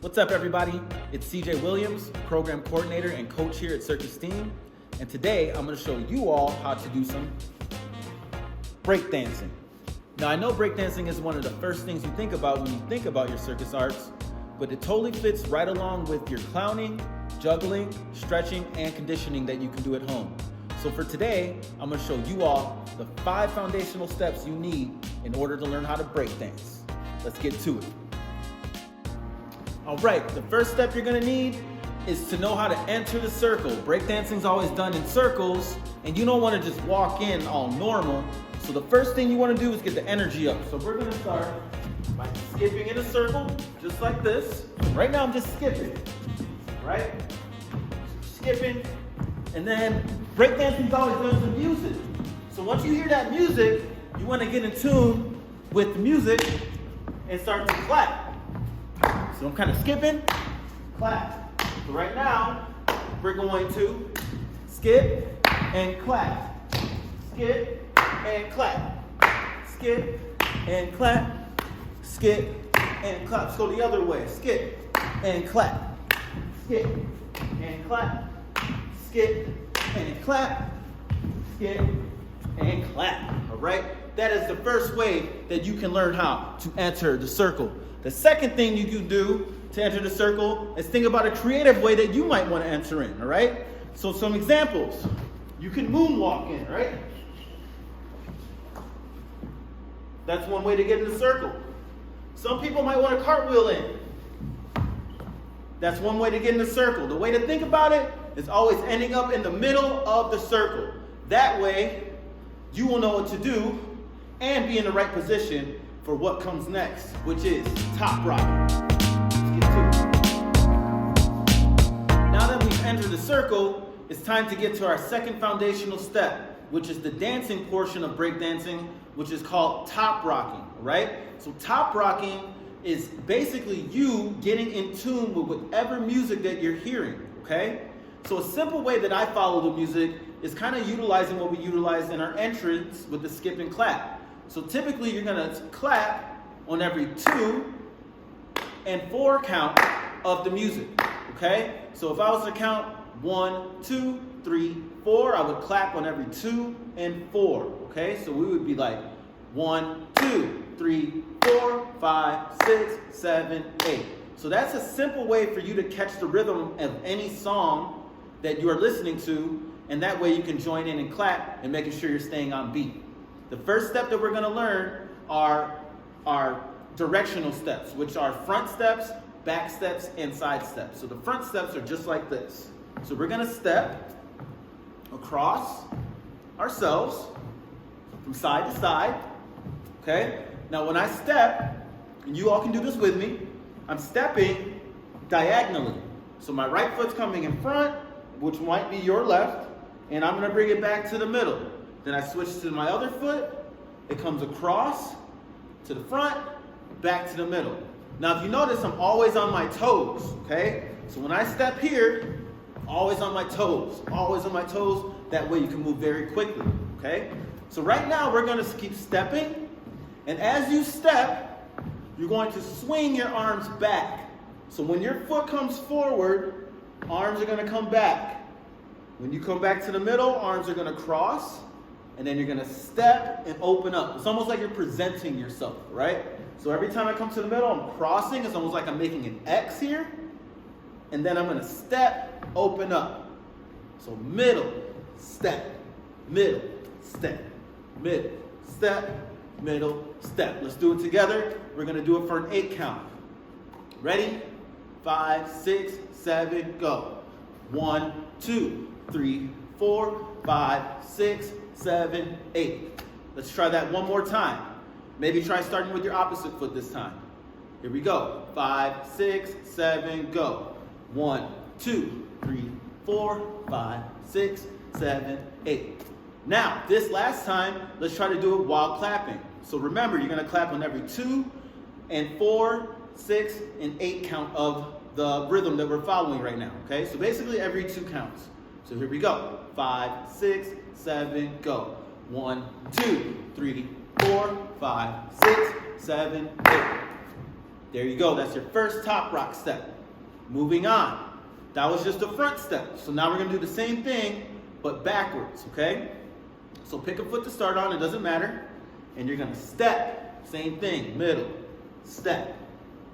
What's up, everybody? It's CJ Williams, program coordinator and coach here at CircEsteem. And today I'm going to show you all how to do some breakdancing. Now, I know breakdancing is one of the first things you think about when you think about your circus arts, but it totally fits right along with your clowning, juggling, stretching, and conditioning that you can do at home. So for today, I'm going to show you all the 5 foundational steps you need in order to learn how to breakdance. Let's get to it. All right, the first step you're gonna need is to know how to enter the circle. Breakdancing's always done in circles, and you don't wanna just walk in all normal. So the first thing you wanna do is get the energy up. So we're gonna start by skipping in a circle, just like this. Right now I'm just skipping, right? Skipping, and then breakdancing's always done some music. So once you hear that music, you wanna get in tune with the music and start to clap. So I'm kind of skipping, clap. So right now, we're going to skip and clap. Skip and clap. Skip and clap. Skip and clap. Let's go the other way. Skip and clap. Skip and clap. Skip and clap. Skip and clap. All right? That is the first way that you can learn how to enter the circle. The second thing you can do to enter the circle is think about a creative way that you might want to enter in, all right? So some examples. You can moonwalk in, right? That's one way to get in the circle. Some people might want to cartwheel in. That's one way to get in the circle. The way to think about it is always ending up in the middle of the circle. That way, you will know what to do and be in the right position for what comes next, which is top rock. Let's get to it. Now that we've entered the circle, it's time to get to our second foundational step, which is the dancing portion of breakdancing, which is called top rocking, right? So top rocking is basically you getting in tune with whatever music that you're hearing, okay? So a simple way that I follow the music is kind of utilizing what we utilize in our entrance with the skip and clap. So typically you're gonna clap on every 2 and 4 count of the music, okay? So if I was to count 1, 2, 3, 4, I would clap on every 2 and 4, okay? So we would be like 1, 2, 3, 4, 5, 6, 7, 8. So that's a simple way for you to catch the rhythm of any song that you are listening to, and that way you can join in and clap and making sure you're staying on beat. The first step that we're going to learn are our directional steps, which are front steps, back steps, and side steps. So the front steps are just like this. So we're going to step across ourselves from side to side. Okay? Now when I step, and you all can do this with me, I'm stepping diagonally. So my right foot's coming in front, which might be your left, and I'm going to bring it back to the middle. Then I switch to my other foot, it comes across to the front, back to the middle. Now if you notice, I'm always on my toes, okay? So when I step here, always on my toes, always on my toes. That way you can move very quickly, okay? So right now we're gonna keep stepping, and as you step, you're going to swing your arms back. So when your foot comes forward, arms are gonna come back. When you come back to the middle, arms are gonna cross, and then you're gonna step and open up. It's almost like you're presenting yourself, right? So every time I come to the middle, I'm crossing. It's almost like I'm making an X here. And then I'm gonna step, open up. So middle, step, middle, step, middle, step, middle, step. Let's do it together. We're gonna do it for an 8 count. Ready? 5, 6, 7, go. 1, 2, 3, 4, 5, 6, 7, 8. Let's try that one more time. Maybe try starting with your opposite foot this time. Here we go. 5, 6, 7, go. 1, 2, 3, 4, 5, 6, 7, 8. Now, this last time, let's try to do it while clapping. So remember, you're gonna clap on every 2 and 4, 6, and 8 count of the rhythm that we're following right now, okay? So basically every 2 counts. So here we go. 5, 6, 7, go. 1, 2, 3, 4, 5, 6, 7, 8. There you go. That's your first top rock step. Moving on. That was just the front step. So now we're going to do the same thing, but backwards, okay? So pick a foot to start on. It doesn't matter. And you're going to step. Same thing. Middle, step,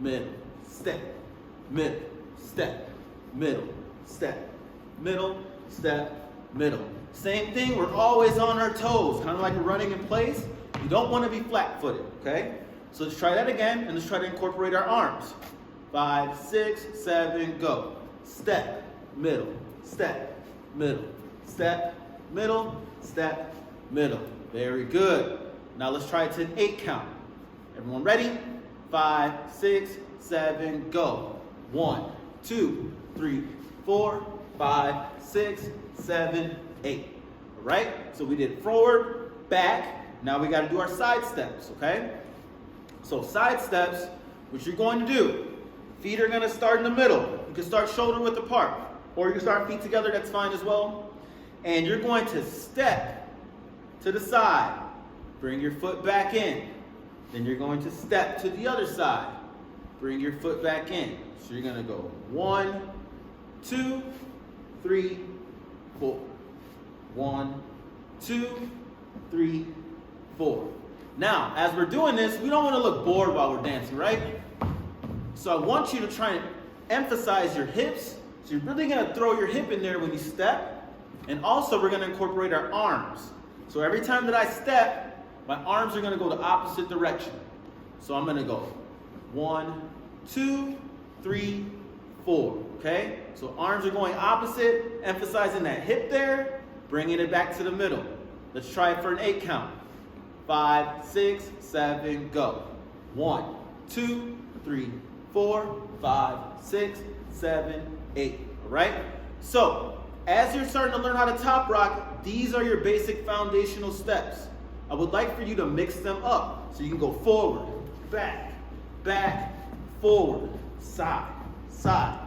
middle, step, middle, step, middle, step, middle, step, middle. Same thing. We're always on our toes, kind of like we're running in place. You don't want to be flat-footed, okay? So let's try that again, and let's try to incorporate our arms. 5, 6, 7, go. Step, middle, step, middle, step, middle, step, middle. Very good. Now let's try it to an 8 count. Everyone ready? 5, 6, 7, go. 1, 2, 3, 4, 5, 6, 7, 8. All right? So we did forward, back. Now we got to do our side steps, okay? So side steps, what you're going to do, feet are going to start in the middle. You can start shoulder width apart, or you can start feet together, that's fine as well. And you're going to step to the side. Bring your foot back in. Then you're going to step to the other side. Bring your foot back in. So you're going to go 1, 2, 3, 4. 1, 2, 3, 4. Now, as we're doing this, we don't want to look bored while we're dancing, right? So I want you to try and emphasize your hips. So you're really going to throw your hip in there when you step. And also, we're going to incorporate our arms. So every time that I step, my arms are going to go the opposite direction. So I'm going to go 1, 2, 3, 4. Okay? So arms are going opposite, emphasizing that hip there, bringing it back to the middle. Let's try it for an 8 count. 5, 6, 7, go. 1, 2, 3, 4, 5, 6, 7, 8. All right? So, as you're starting to learn how to top rock, these are your basic foundational steps. I would like for you to mix them up. So you can go forward, back, back, forward, side, side,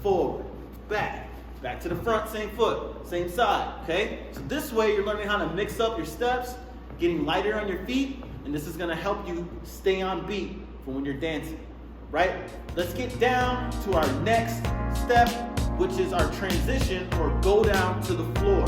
forward, back, back to the front, same foot, same side, okay? So this way you're learning how to mix up your steps, getting lighter on your feet, and this is gonna help you stay on beat for when you're dancing, right? Let's get down to our next step, which is our transition or go down to the floor.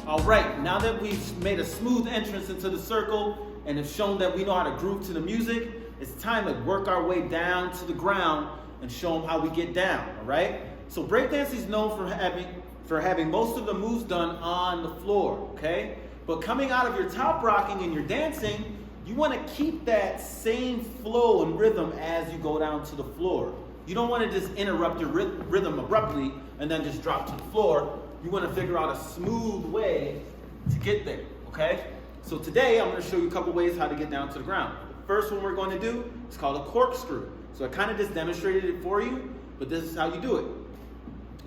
All right, now that we've made a smooth entrance into the circle and have shown that we know how to groove to the music, it's time to work our way down to the ground and show them how we get down, all right? So breakdance is known for having most of the moves done on the floor, okay? But coming out of your top rocking and your dancing, you want to keep that same flow and rhythm as you go down to the floor. You don't want to just interrupt your rhythm abruptly and then just drop to the floor. You want to figure out a smooth way to get there, okay? So today I'm going to show you a couple ways how to get down to the ground. The first one we're going to do is called a corkscrew. So I kind of just demonstrated it for you, but this is how you do it.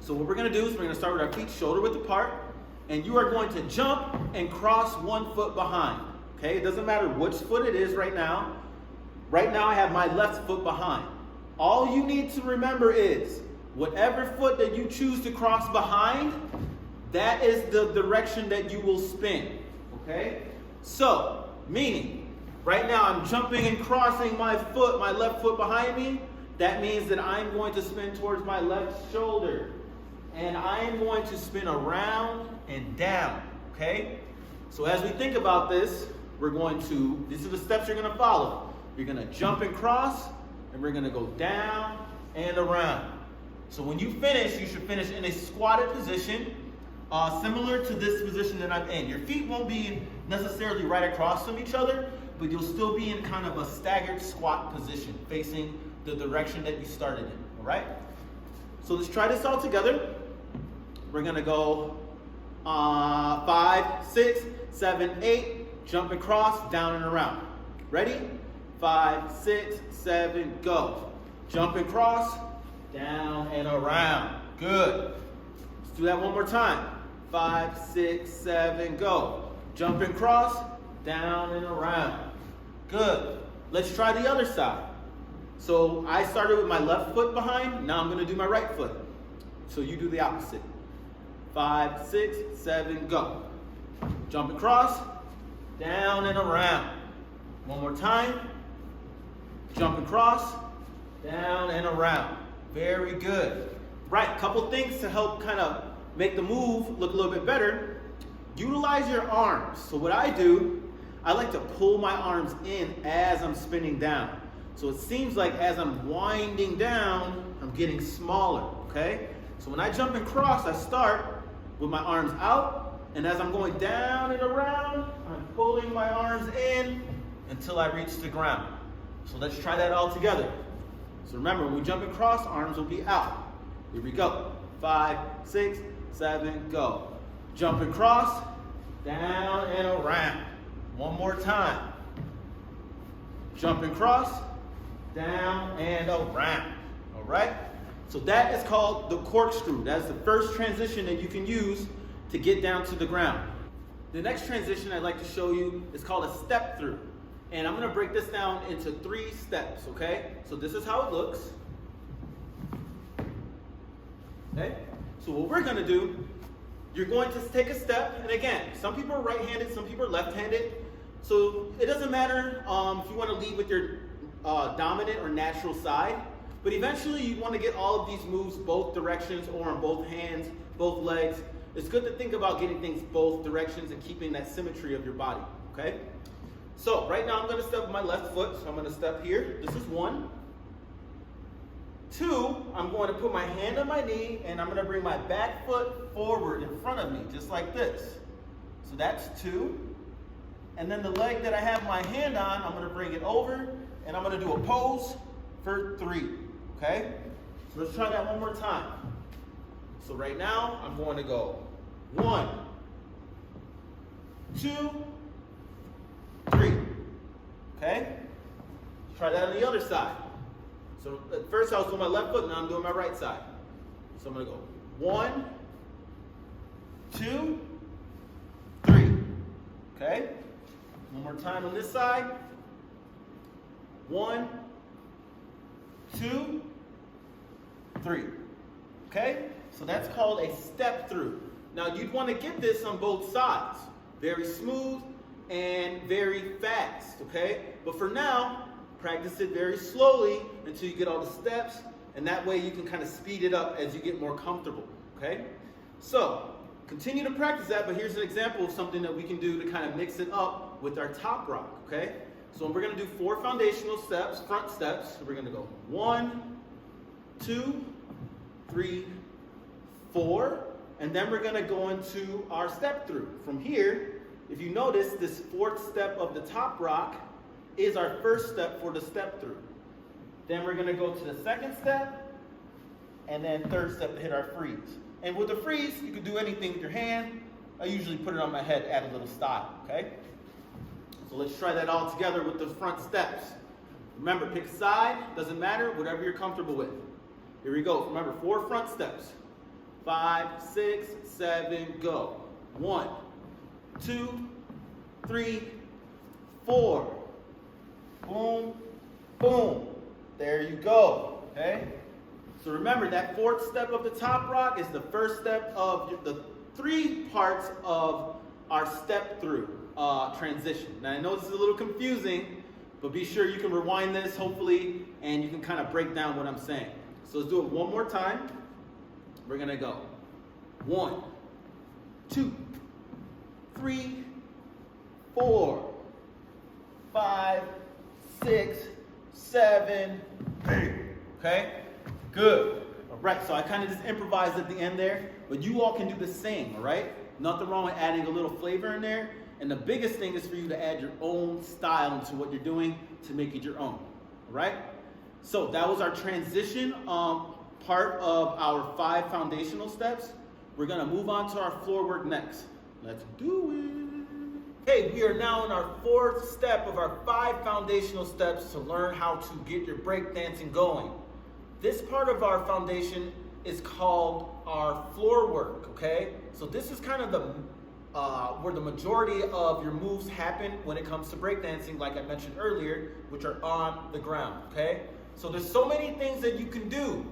So what we're going to do is we're going to start with our feet shoulder width apart, and you are going to jump and cross 1 foot behind, okay? It doesn't matter which foot it is right now. Right now I have my left foot behind. All you need to remember is whatever foot that you choose to cross behind, that is the direction that you will spin, okay? So, meaning, right now I'm jumping and crossing my foot, my left foot behind me. That means that I'm going to spin towards my left shoulder. And I am going to spin around and down, okay? So as we think about this, these are the steps you're gonna follow. You're gonna jump and cross, and we're gonna go down and around. So when you finish, you should finish in a squatted position, similar to this position that I'm in. Your feet won't be necessarily right across from each other, but you'll still be in kind of a staggered squat position, facing the direction that you started in, all right? So let's try this all together. We're gonna go 5, 6, 7, 8, jump and cross, down and around. Ready? 5, 6, 7, go. Jump and cross, down and around. Good. Let's do that one more time. 5, 6, 7, go. Jump and cross, down and around. Good. Let's try the other side. So I started with my left foot behind. Now I'm going to do my right foot. So you do the opposite. 5, 6, 7, go. Jump and cross, down and around. One more time. jump and cross, down and around. Very good. Right, couple things to help kind of make the move look a little bit better. Utilize your arms. So what I do, I like to pull my arms in as I'm spinning down. So it seems like as I'm winding down, I'm getting smaller, okay? So when I jump and cross, I start with my arms out, and as I'm going down and around, I'm pulling my arms in until I reach the ground. So let's try that all together. So remember, when we jump and cross, arms will be out. Here we go. 5, 6, 7, go. Jump and cross, down and around. One more time. Jump and cross, down and around. All right? So that is called the corkscrew. That's the first transition that you can use to get down to the ground. The next transition I'd like to show you is called a step through. And I'm going to break this down into 3 steps, okay? So this is how it looks. Okay? So what we're going to do, you're going to take a step, and again, some people are right-handed, some people are left-handed. So it doesn't matter if you want to lead with your dominant or natural side, but eventually you want to get all of these moves both directions or on both hands, both legs. It's good to think about getting things both directions and keeping that symmetry of your body, okay? So right now I'm going to step with my left foot, so I'm going to step here. This is 1. 2, I'm going to put my hand on my knee and I'm going to bring my back foot forward in front of me, just like this. So that's 2. And then the leg that I have my hand on, I'm going to bring it over and I'm going to do a pose for 3. Okay? So let's try that one more time. So right now, I'm going to go 1, 2, 3. Okay? Let's try that on the other side. So at first I was doing my left foot, now I'm doing my right side. So I'm going to go 1, 2, 3. Okay? One more time on this side. 1, 2, 3. Okay? So that's called a step through. Now you'd want to get this on both sides. Very smooth and very fast. Okay? But for now, practice it very slowly until you get all the steps, and that way you can kind of speed it up as you get more comfortable. Okay? So continue to practice that, but here's an example of something that we can do to kind of mix it up with our top rock. Okay? So we're going to do 4 foundational steps, front steps. So we're going to go 1, 2, 3, 4, and then we're going to go into our step through. From here, if you notice, this 4th step of the top rock is our first step for the step through. Then we're going to go to the 2nd step, and then 3rd step to hit our freeze. And with the freeze, you can do anything with your hand. I usually put it on my head, add a little style, okay? So let's try that all together with the front steps. Remember, pick a side, doesn't matter, whatever you're comfortable with. Here we go. Remember, 4 front steps. 5, 6, 7, go. 1, 2, 3, 4. Boom, boom. There you go, okay? So remember, that 4th step of the top rock is the first step of the 3 parts of our step through transition. Now I know this is a little confusing, but be sure you can rewind this, hopefully, and you can kind of break down what I'm saying. So let's do it one more time. We're gonna go 1, 2, 3, 4, 5, 6, 7, 8. Okay? Good. All right, so I kind of just improvised at the end there, but you all can do the same, all right? Nothing wrong with adding a little flavor in there. And the biggest thing is for you to add your own style into what you're doing to make it your own, all right? So that was our transition part of our 5 foundational steps. We're gonna move on to our floor work next. Let's do it. Okay, we are now in our 4th step of our 5 foundational steps to learn how to get your breakdancing going. This part of our foundation is called our floor work, okay? So this is kind of the where the majority of your moves happen when it comes to breakdancing, like I mentioned earlier, which are on the ground, okay? So there's so many things that you can do.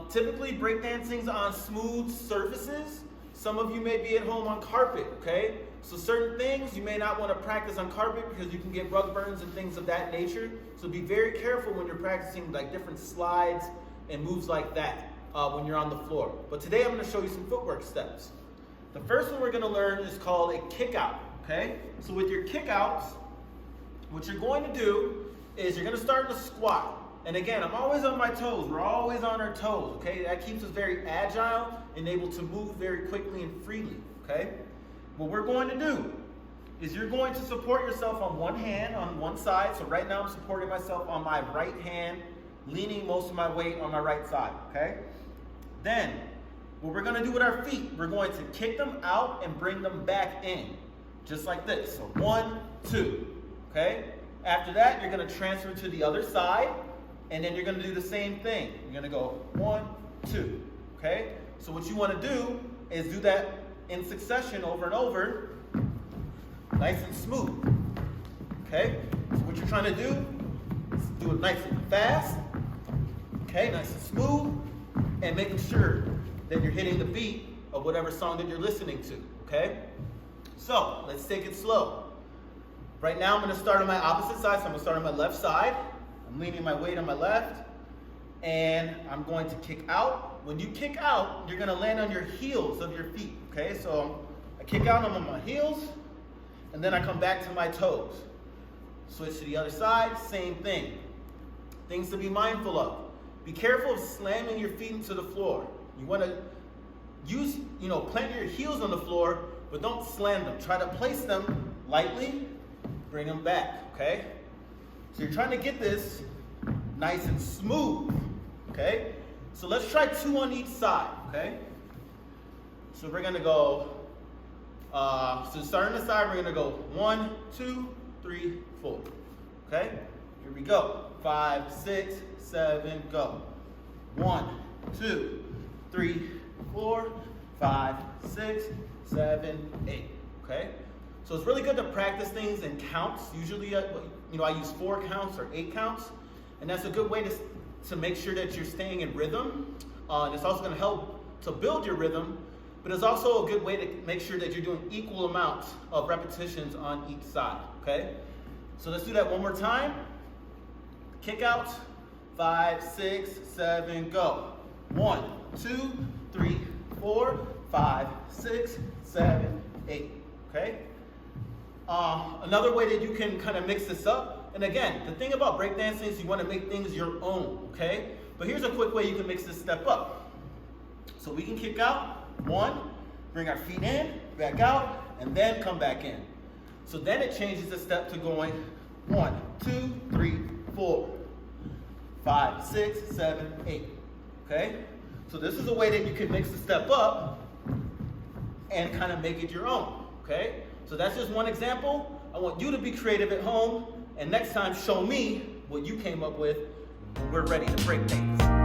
Typically breakdancing's on smooth surfaces, Some of you may be at home on carpet, okay? So certain things you may not want to practice on carpet because you can get rug burns and things of that nature. So be very careful when you're practicing like different slides and moves like that when you're on the floor. But today I'm going to show you some footwork steps. The first one we're going to learn is called a kick out, okay? So with your kick outs, what you're going to do is you're going to start in a squat. And again, I'm always on my toes. We're always on our toes, okay? That keeps us very agile and able to move very quickly and freely, okay? What we're going to do is you're going to support yourself on one hand, on one side. So right now I'm supporting myself on my right hand, leaning most of my weight on my right side, okay? Then, what we're gonna do with our feet, we're going to kick them out and bring them back in, just like this. So 1, 2, okay? After that, you're gonna transfer to the other side, and then you're gonna do the same thing. You're gonna go 1, 2, okay? So what you wanna do is do that in succession over and over, nice and smooth, okay? So what you're trying to do is do it nice and fast, okay, nice and smooth, and making sure that you're hitting the beat of whatever song that you're listening to, okay? So, let's take it slow. Right now, I'm gonna start on my opposite side, so I'm gonna start on my left side. I'm leaning my weight on my left, and I'm going to kick out. When you kick out, you're gonna land on your heels of your feet, okay? So, I kick out, I'm on my heels, and then I come back to my toes. Switch to the other side, same thing. Things to be mindful of. Be careful of slamming your feet into the floor. You want to use, plant your heels on the floor, but don't slam them. Try to place them lightly, bring them back, okay? So you're trying to get this nice and smooth, okay? So let's try 2 on each side, okay? So we're gonna go, so starting the side, we're gonna go 1, 2, 3, 4, okay? Here we go. 5, 6, 7, go. 1, 2, 3, 4, 5, 6, 7, 8. Okay? So it's really good to practice things in counts. Usually, I use 4 counts or 8 counts, and that's a good way to make sure that you're staying in rhythm. And it's also going to help to build your rhythm, but it's also a good way to make sure that you're doing equal amounts of repetitions on each side. Okay? So let's do that one more time. Kick out. 5, 6, 7, go. 1, 2, 3, 4, 5, 6, 7, 8. Okay? Another way that you can kind of mix this up, and again, the thing about breakdancing is you want to make things your own, okay? But here's a quick way you can mix this step up. So we can kick out, 1, bring our feet in, back out, and then come back in. So then it changes the step to going 1, 2, 3, 4. 5, 6, 7, 8, okay? So this is a way that you can mix the step up and kind of make it your own, okay? So that's just one example. I want you to be creative at home, and next time show me what you came up with when we're ready to break things.